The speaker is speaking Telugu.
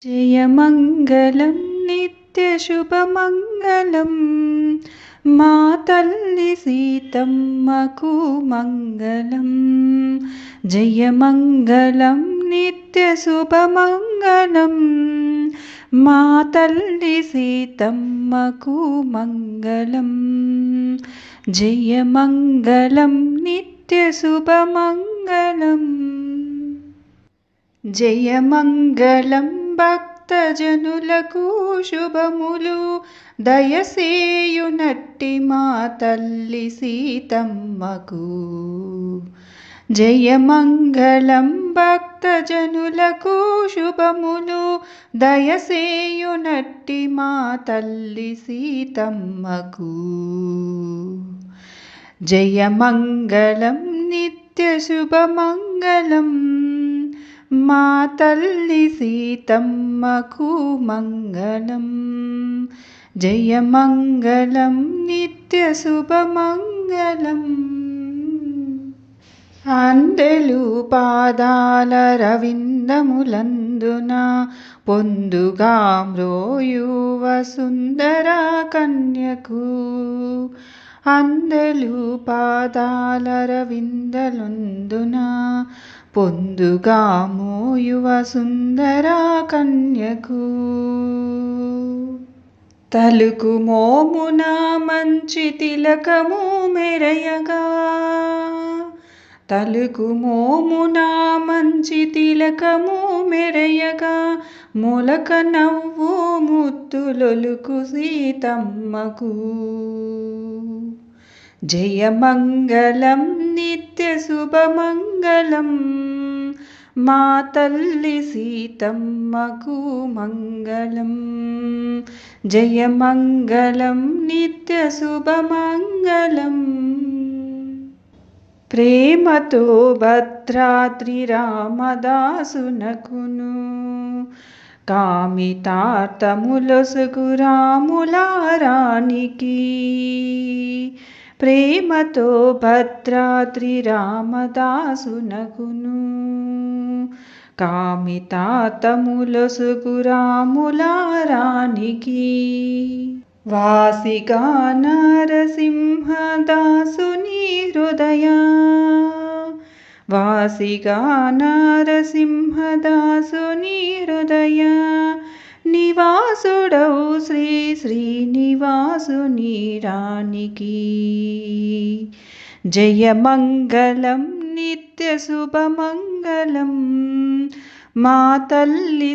జయమంగళం నిత్యశుభమంగళం మా తల్లి సీతమ్మకు మంగళం. జయమంగళం నిత్యశుభమంగళం మా తల్లి సీతమ్మకు మంగళం. జయమంగళం నిత్యశుభమంగళం. జయమంగళం భక్తజనులకు శుభములు దయసేయునట్టి మా తల్లి సీతమ్మకు. జయమంగళం భక్తజనులకు శుభములు దయసేయునట్టి మా తల్లి సీతమ్మకు. జయమంగళం నిత్యశుభమంగళం మా తల్లి సీతమ్మకు మంగళం. జయమంగళం నిత్యశుభమంగళం. అందెలు పాదాల రవిందములందున పొందుగా మ్రోయువ సుందర కన్యకు. అందెలు పాదాల రవిందలందున పొందుగా మోయువ సుందర కన్యకు. తలుకు మోమున మంచి తిలకము మెరయగా, తలుకు మోమున మంచి తిలకము మెరయగా, మొలక నవ్వు ముత్తులొలుకు సీతమ్మకు. జయమంగళం నిత్యశుభమంగళం మా తల్లి సీతమ్మకు మంగళం. జయమంగళం నిత్యశుభమంగళం. ప్రేమతో భద్రాద్రి రామదాసునకును కామితార్థములొసగు రాములారానికి. ప్రేమతో భద్రాద్రి రామదాసునకును కామితార్థములొసగు రాములారానికి. వాసిగా నరసింహదాసుని హృదయ, వాసిగా నరసింహదాసుని హృదయ నివాసుడౌ శ్రీ శ్రీనివాసుని రానికి. జయమంగళం నిత్యశుభమంగళం మా తల్లి